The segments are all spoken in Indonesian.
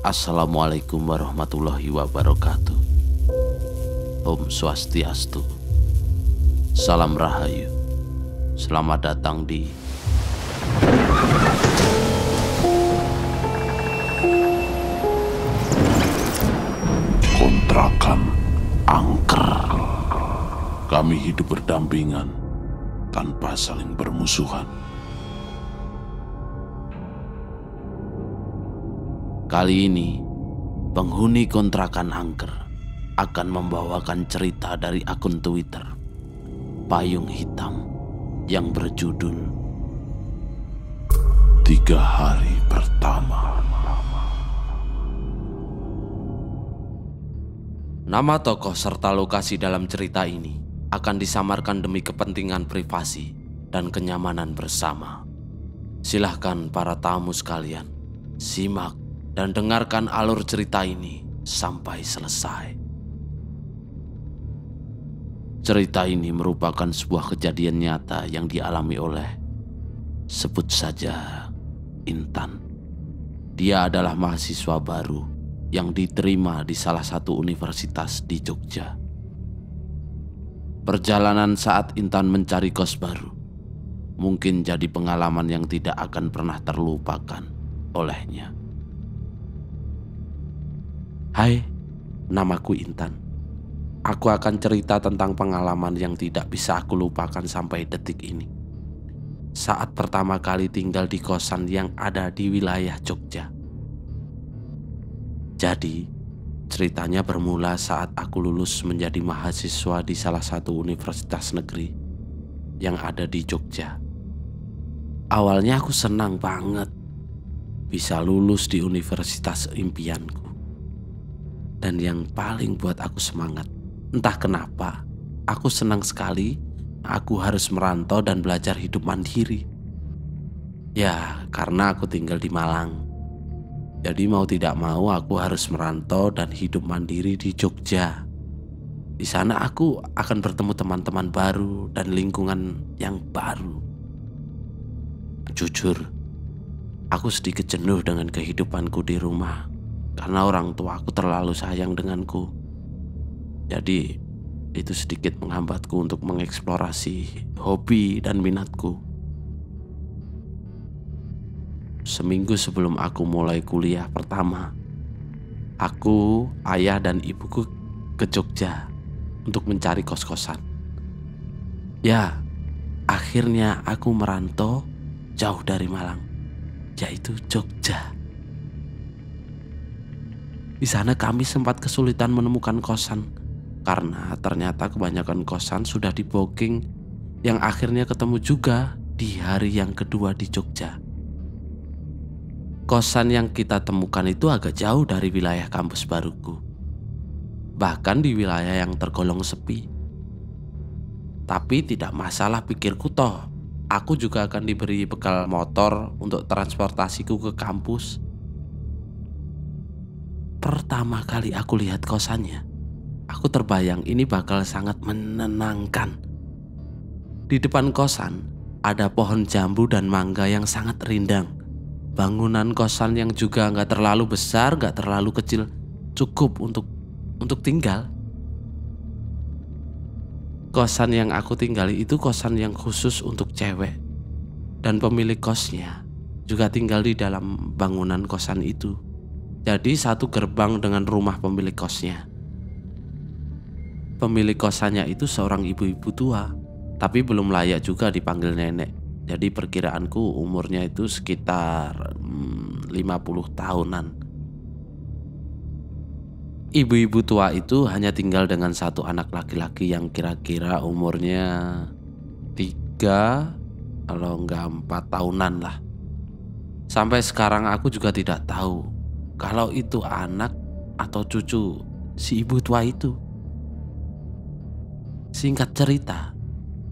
Assalamualaikum warahmatullahi wabarakatuh. Om Swastiastu. Salam Rahayu. Selamat datang di Kontrakan Angker. Kami hidup berdampingan tanpa saling bermusuhan. Kali ini, penghuni kontrakan angker akan membawakan cerita dari akun Twitter Payung Hitam yang berjudul 3 Hari Pertama. Nama tokoh serta lokasi dalam cerita ini akan disamarkan demi kepentingan privasi dan kenyamanan bersama. Silahkan para tamu sekalian, simak dan dengarkan alur cerita ini sampai selesai. Cerita ini merupakan sebuah kejadian nyata yang dialami oleh, sebut saja, Intan. Dia adalah mahasiswa baru yang diterima di salah satu universitas di Jogja. Perjalanan saat Intan mencari kos baru mungkin jadi pengalaman yang tidak akan pernah terlupakan olehnya. Hai, namaku Intan. Aku akan cerita tentang pengalaman yang tidak bisa aku lupakan sampai detik ini. Saat pertama kali tinggal di kosan yang ada di wilayah Jogja. Jadi, ceritanya bermula saat aku lulus menjadi mahasiswa di salah satu universitas negeri yang ada di Jogja. Awalnya aku senang banget bisa lulus di universitas impianku. Dan yang paling buat aku semangat, entah kenapa, aku senang sekali aku harus merantau dan belajar hidup mandiri. Ya, karena aku tinggal di Malang. Jadi mau tidak mau aku harus merantau dan hidup mandiri di Jogja. Di sana aku akan bertemu teman-teman baru dan lingkungan yang baru. Jujur, aku sedikit jenuh dengan kehidupanku di rumah. Karena orang tua aku terlalu sayang denganku. Jadi itu sedikit menghambatku untuk mengeksplorasi hobi dan minatku. Seminggu sebelum aku mulai kuliah pertama, aku, ayah dan ibuku ke Jogja untuk mencari kos-kosan. Ya, akhirnya aku merantau jauh dari Malang, yaitu Jogja. Di sana kami sempat kesulitan menemukan kosan karena ternyata kebanyakan kosan sudah di booking, yang akhirnya ketemu juga di hari yang kedua di Jogja. Kosan yang kita temukan itu agak jauh dari wilayah kampus baruku, bahkan di wilayah yang tergolong sepi. Tapi tidak masalah, pikirku, toh aku juga akan diberi bekal motor untuk transportasiku ke kampus. Pertama kali aku lihat kosannya, aku terbayang ini bakal sangat menenangkan. Di depan kosan ada pohon jambu dan mangga yang sangat rindang. Bangunan kosan yang juga gak terlalu besar, gak terlalu kecil, cukup untuk tinggal. Kosan yang aku tinggali itu kosan yang khusus untuk cewek. Dan pemilik kosnya juga tinggal di dalam bangunan kosan itu. Jadi satu gerbang dengan rumah pemilik kosnya. Pemilik kosannya itu seorang ibu-ibu tua, tapi belum layak juga dipanggil nenek. Jadi perkiraanku umurnya itu sekitar 50 tahunan. Ibu-ibu tua itu hanya tinggal dengan satu anak laki-laki yang kira-kira umurnya 3 kalau enggak 4 tahunan lah. Sampai sekarang aku juga tidak tahu kalau itu anak atau cucu si ibu tua itu. Singkat cerita,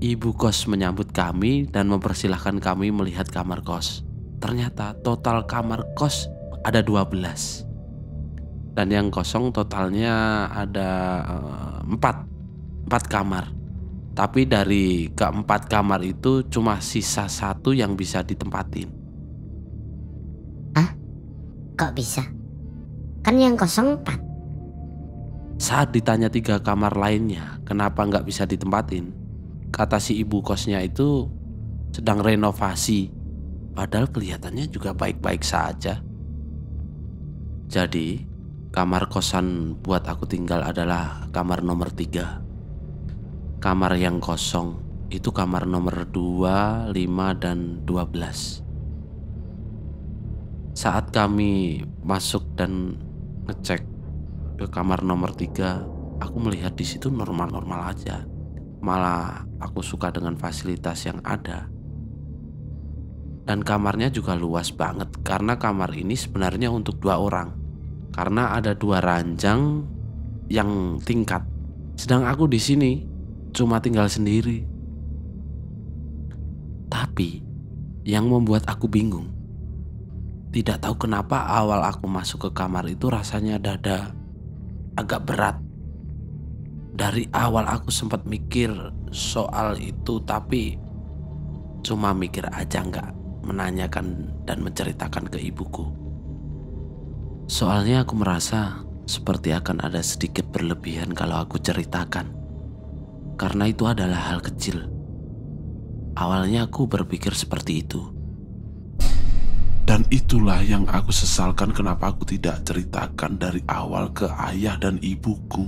ibu kos menyambut kami dan mempersilahkan kami melihat kamar kos. Ternyata total kamar kos ada 12. Dan yang kosong totalnya ada 4 kamar. Tapi dari keempat kamar itu cuma sisa 1 yang bisa ditempatin. Hah? Kok bisa? Kan yang kosong 4. Saat ditanya 3 kamar lainnya kenapa nggak bisa ditempatin, kata si ibu kosnya itu sedang renovasi. Padahal kelihatannya juga baik-baik saja. Jadi kamar kosan buat aku tinggal adalah kamar nomor 3. Kamar yang kosong itu kamar nomor 2, 5, dan 12. Saat kami masuk dan ngecek ke kamar nomor 3, aku melihat di situ normal-normal aja. Malah aku suka dengan fasilitas yang ada. Dan kamarnya juga luas banget karena kamar ini sebenarnya untuk 2 orang. Karena ada 2 ranjang yang tingkat. Sedang aku di sini cuma tinggal sendiri. Tapi yang membuat aku bingung, tidak tahu kenapa awal aku masuk ke kamar itu rasanya dada agak berat. Dari awal aku sempat mikir soal itu, tapi cuma mikir aja, nggak menanyakan dan menceritakan ke ibuku. Soalnya aku merasa seperti akan ada sedikit berlebihan kalau aku ceritakan. Karena itu adalah hal kecil. Awalnya aku berpikir seperti itu. Dan itulah yang aku sesalkan kenapa aku tidak ceritakan dari awal ke ayah dan ibuku.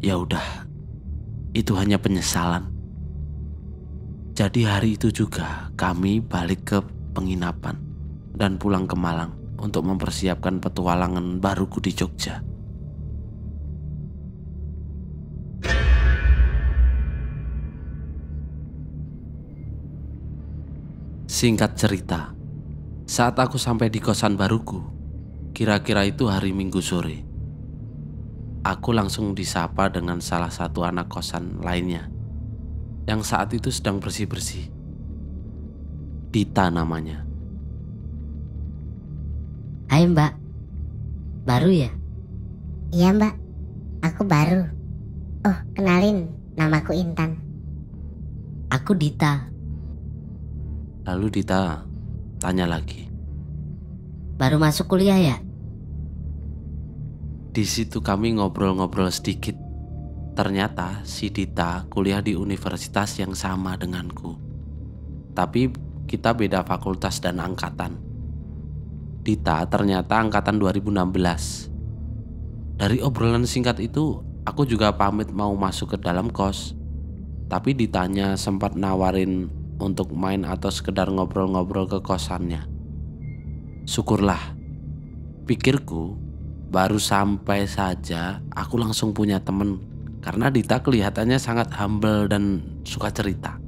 Ya udah, itu hanya penyesalan. Jadi hari itu juga kami balik ke penginapan dan pulang ke Malang untuk mempersiapkan petualangan baruku di Jogja. Singkat cerita, saat aku sampai di kosan baruku, kira-kira itu hari Minggu sore, aku langsung disapa dengan salah satu anak kosan lainnya yang saat itu sedang bersih-bersih. Dita namanya. Hai Mbak, baru ya? Iya Mbak, aku baru. Oh, kenalin, namaku Intan. Aku Dita. Lalu Dita tanya lagi. Baru masuk kuliah ya? Di situ kami ngobrol-ngobrol sedikit. Ternyata si Dita kuliah di universitas yang sama denganku. Tapi kita beda fakultas dan angkatan. Dita ternyata angkatan 2016. Dari obrolan singkat itu, aku juga pamit mau masuk ke dalam kos. Tapi Ditanya sempat nawarin untuk main atau sekedar ngobrol-ngobrol ke kosannya. Syukurlah, pikirku, baru sampai saja aku langsung punya temen. Karena Dita kelihatannya sangat humble dan suka cerita.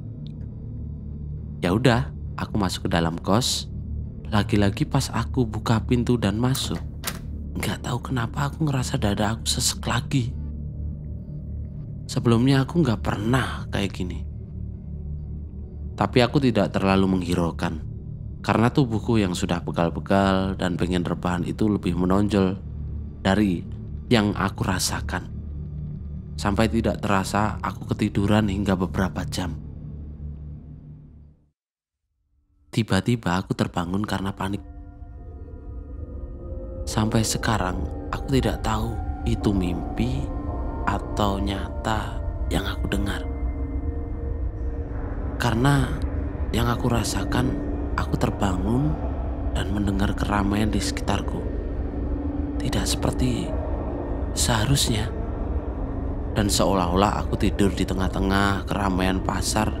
Ya udah, aku masuk ke dalam kos. Lagi-lagi pas aku buka pintu dan masuk, nggak tahu kenapa aku ngerasa dada aku sesek lagi. Sebelumnya aku nggak pernah kayak gini. Tapi aku tidak terlalu menghiraukan, karena tubuhku yang sudah pegal-pegal dan pengen rebahan itu lebih menonjol dari yang aku rasakan. Sampai tidak terasa aku ketiduran hingga beberapa jam. Tiba-tiba aku terbangun karena panik. Sampai sekarang aku tidak tahu itu mimpi atau nyata yang aku dengar. Karena yang aku rasakan, aku terbangun dan mendengar keramaian di sekitarku. Tidak seperti seharusnya. Dan seolah-olah aku tidur di tengah-tengah keramaian pasar.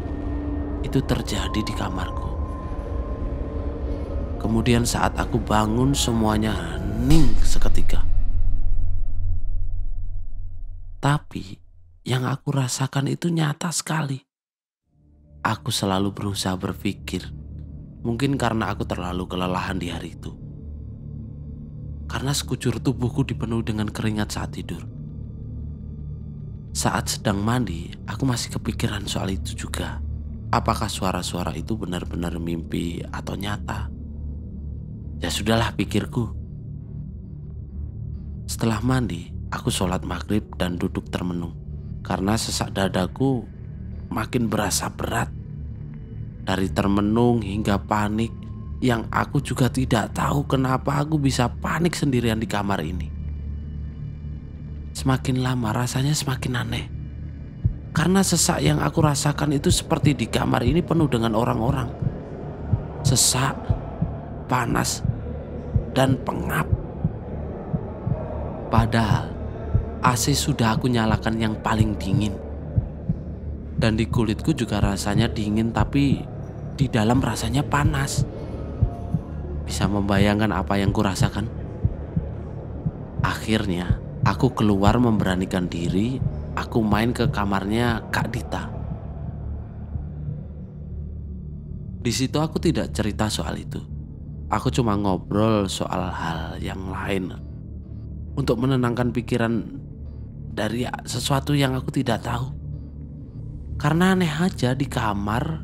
Itu terjadi di kamarku. Kemudian saat aku bangun, semuanya hening seketika. Tapi yang aku rasakan itu nyata sekali. Aku selalu berusaha berpikir, mungkin karena aku terlalu kelelahan di hari itu. Karena sekujur tubuhku dipenuhi dengan keringat saat tidur. Saat sedang mandi, aku masih kepikiran soal itu juga. Apakah suara-suara itu benar-benar mimpi atau nyata? Ya sudahlah, pikirku. Setelah mandi, aku sholat maghrib dan duduk termenung. Karena sesak dadaku makin berasa berat. Dari termenung hingga panik, yang aku juga tidak tahu kenapa aku bisa panik sendirian di kamar ini. Semakin lama rasanya semakin aneh. Karena sesak yang aku rasakan itu seperti di kamar ini penuh dengan orang-orang. Sesak, panas, dan pengap. Padahal AC sudah aku nyalakan yang paling dingin. Dan di kulitku juga rasanya dingin, tapi di dalam rasanya panas. Bisa membayangkan apa yang kurasakan? Akhirnya aku keluar memberanikan diri. Aku main ke kamarnya Kak Dita. Di situ aku tidak cerita soal itu. Aku cuma ngobrol soal hal yang lain untuk menenangkan pikiran dari sesuatu yang aku tidak tahu. Karena aneh aja di kamar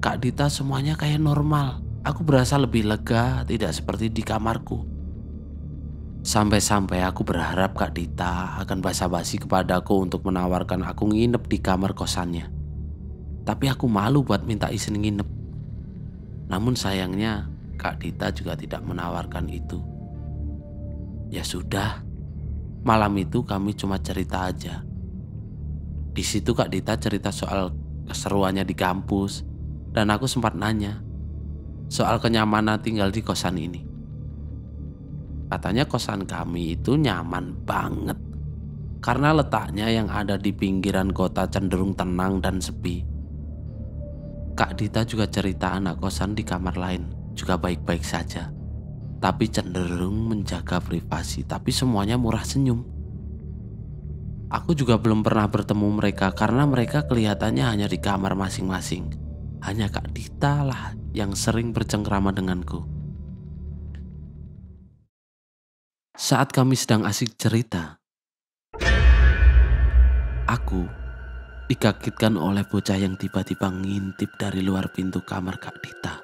Kak Dita semuanya kayak normal. Aku berasa lebih lega, tidak seperti di kamarku. Sampai-sampai aku berharap Kak Dita akan basa-basi kepadaku untuk menawarkan aku nginep di kamar kosannya. Tapi aku malu buat minta izin nginep. Namun sayangnya Kak Dita juga tidak menawarkan itu. Ya sudah, malam itu kami cuma cerita aja. Di situ Kak Dita cerita soal keseruannya di kampus, dan aku sempat nanya soal kenyamanan tinggal di kosan ini. Katanya kosan kami itu nyaman banget karena letaknya yang ada di pinggiran kota cenderung tenang dan sepi. Kak Dita juga cerita anak kosan di kamar lain juga baik-baik saja, tapi cenderung menjaga privasi, tapi semuanya murah senyum. Aku juga belum pernah bertemu mereka karena mereka kelihatannya hanya di kamar masing-masing. Hanya Kak Dita lah yang sering bercengkrama denganku. Saat kami sedang asik cerita, aku dikagetkan oleh bocah yang tiba-tiba ngintip dari luar pintu kamar Kak Dita.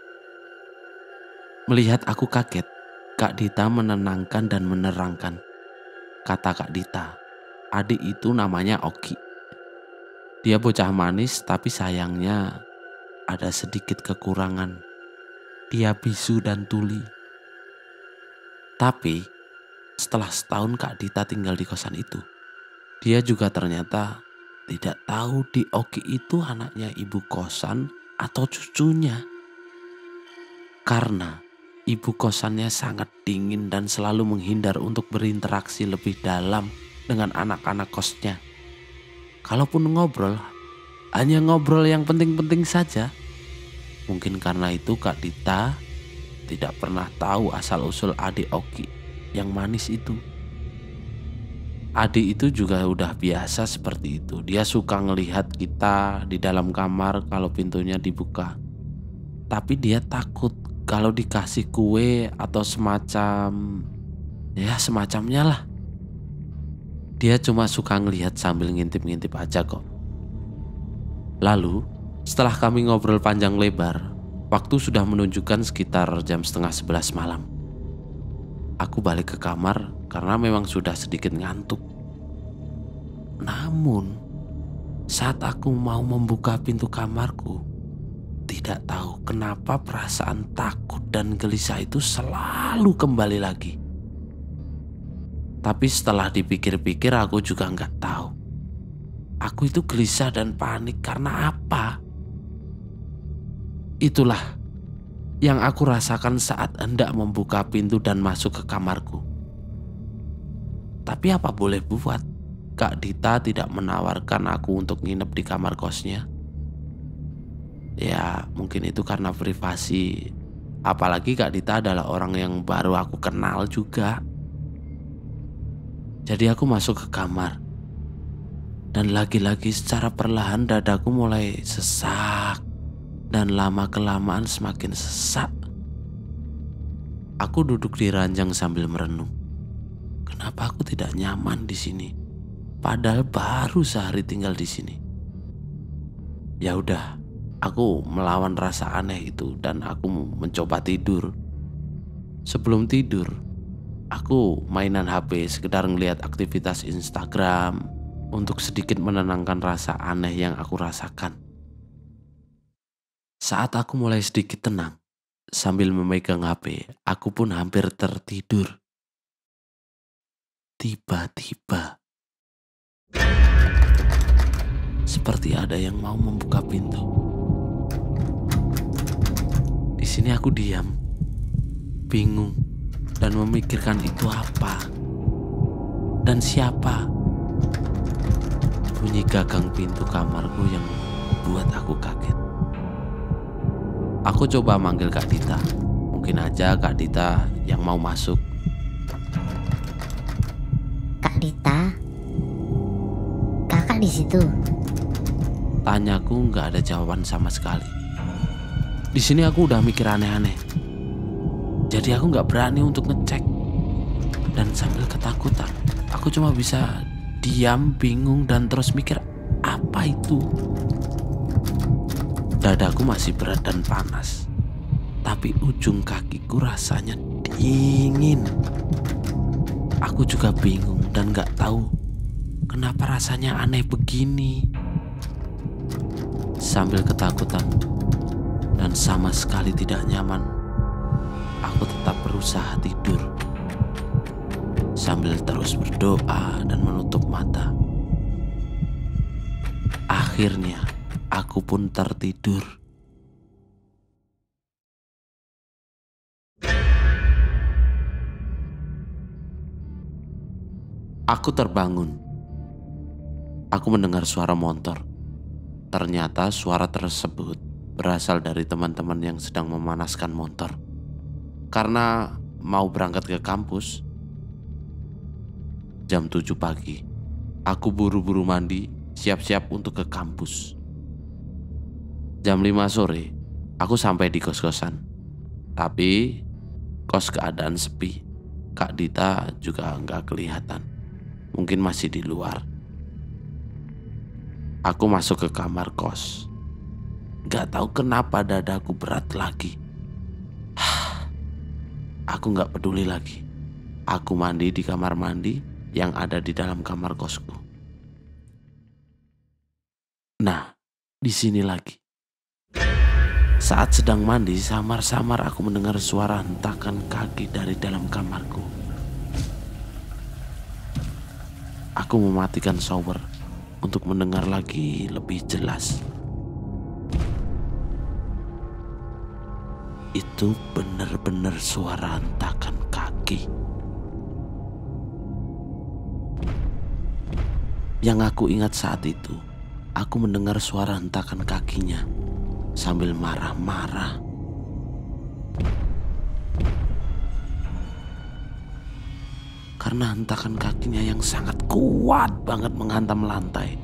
Melihat aku kaget, Kak Dita menenangkan dan menerangkan. Kata Kak Dita, adik itu namanya Oki. Dia bocah manis, tapi sayangnya ada sedikit kekurangan. Dia bisu dan tuli. Tapi setelah setahun Kak Dita tinggal di kosan itu, dia juga ternyata tidak tahu di Oki itu anaknya ibu kosan atau cucunya. Karena ibu kosannya sangat dingin dan selalu menghindar untuk berinteraksi lebih dalam dengan anak-anak kosnya. Kalaupun ngobrol, hanya ngobrol yang penting-penting saja. Mungkin karena itu Kak Dita tidak pernah tahu asal-usul adik Oki yang manis itu. Adik itu juga udah biasa seperti itu. Dia suka ngelihat kita di dalam kamar kalau pintunya dibuka. Tapi dia takut kalau dikasih kue atau semacamnya lah. Dia cuma suka ngelihat sambil ngintip-ngintip aja kok. Lalu setelah kami ngobrol panjang lebar, waktu sudah menunjukkan sekitar jam 10:30 malam. Aku balik ke kamar karena memang sudah sedikit ngantuk. Namun saat aku mau membuka pintu kamarku, tidak tahu kenapa perasaan takut dan gelisah itu selalu kembali lagi. Tapi setelah dipikir-pikir aku juga nggak tahu. Aku itu gelisah dan panik karena apa? Itulah yang aku rasakan saat hendak membuka pintu dan masuk ke kamarku. Tapi apa boleh buat, Kak Dita tidak menawarkan aku untuk nginep di kamar kosnya. Ya mungkin itu karena privasi. Apalagi Kak Dita adalah orang yang baru aku kenal juga. Jadi aku masuk ke kamar. Dan lagi-lagi secara perlahan dadaku mulai sesak. Dan lama-kelamaan semakin sesak. Aku duduk di ranjang sambil merenung. Kenapa aku tidak nyaman di sini? Padahal baru sehari tinggal di sini. Ya udah, aku melawan rasa aneh itu dan aku mencoba tidur. Sebelum tidur, aku mainan HP sekedar ngeliat aktivitas Instagram untuk sedikit menenangkan rasa aneh yang aku rasakan. Saat aku mulai sedikit tenang, Sambil memegang HP, aku pun hampir tertidur. Tiba-tiba, seperti ada yang mau membuka pintu. Di sini aku diam, bingung, dan memikirkan itu apa dan siapa. Bunyi gagang pintu kamarku yang buat aku kaget. Aku coba manggil Kak Dita. Mungkin aja Kak Dita yang mau masuk. Kak Dita, kakak di situ. Tanyaku nggak ada jawaban sama sekali. Di sini aku udah mikir aneh-aneh. Jadi aku nggak berani untuk ngecek. Dan sambil ketakutan, aku cuma bisa diam, bingung, dan terus mikir apa itu. Dadaku masih berat dan panas, tapi ujung kakiku rasanya dingin. Aku juga bingung dan gak tahu kenapa rasanya aneh begini. Sambil ketakutan dan sama sekali tidak nyaman, aku tetap berusaha tidur sambil terus berdoa dan menutup mata. Akhirnya aku pun tertidur. Aku terbangun. Aku mendengar suara motor. Ternyata suara tersebut berasal dari teman-teman yang sedang memanaskan motor. Karena mau berangkat ke kampus. Jam 7 pagi, aku buru-buru mandi, siap-siap untuk ke kampus. Jam 5 sore, aku sampai di kos-kosan. Tapi kos keadaan sepi. Kak Dita juga nggak kelihatan. Mungkin masih di luar. Aku masuk ke kamar kos. Gak tahu kenapa dadaku berat lagi. Aku gak peduli lagi. Aku mandi di kamar mandi yang ada di dalam kamar kosku. Nah, di sini lagi. Saat sedang mandi, samar-samar aku mendengar suara hentakan kaki dari dalam kamarku. Aku mematikan shower untuk mendengar lagi lebih jelas. Itu benar-benar suara hentakan kaki. Yang aku ingat saat itu, aku mendengar suara hentakan kakinya sambil marah-marah. Karena hentakan kakinya yang sangat kuat banget menghantam lantai.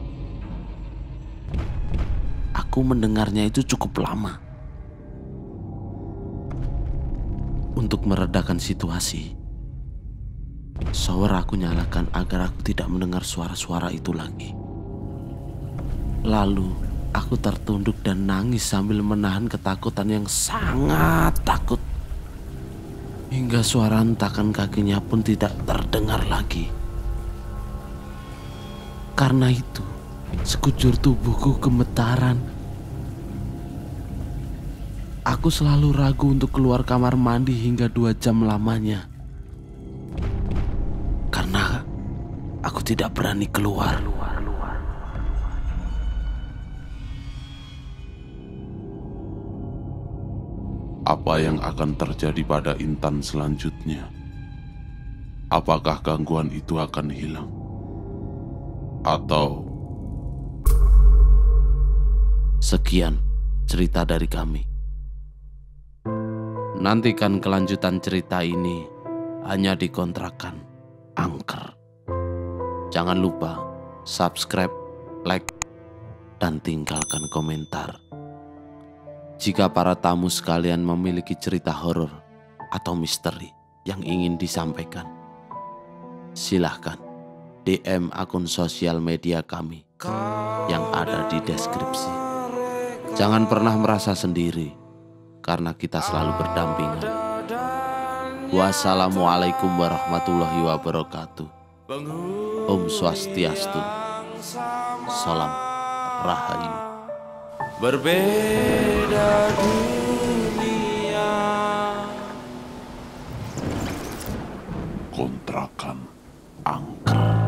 Aku mendengarnya itu cukup lama. Untuk meredakan situasi, shower aku nyalakan agar aku tidak mendengar suara-suara itu lagi. Lalu aku tertunduk dan nangis sambil menahan ketakutan yang sangat takut. Hingga suara hentakan kakinya pun tidak terdengar lagi. Karena itu, sekujur tubuhku gemetaran. Aku selalu ragu untuk keluar kamar mandi hingga 2 jam lamanya. Karena aku tidak berani keluar. Apa yang akan terjadi pada Intan selanjutnya? Apakah gangguan itu akan hilang? Atau... Sekian cerita dari kami. Nantikan kelanjutan cerita ini hanya di kontrakan Anchor. Jangan lupa subscribe, like, dan tinggalkan komentar. Jika para tamu sekalian memiliki cerita horor atau misteri yang ingin disampaikan, silahkan DM akun sosial media kami yang ada di deskripsi. Jangan pernah merasa sendiri, karena kita selalu berdampingan. Wassalamualaikum warahmatullahi wabarakatuh. Om Swastiastu. Salam Rahayu. Berbeda dunia kontrakan angker.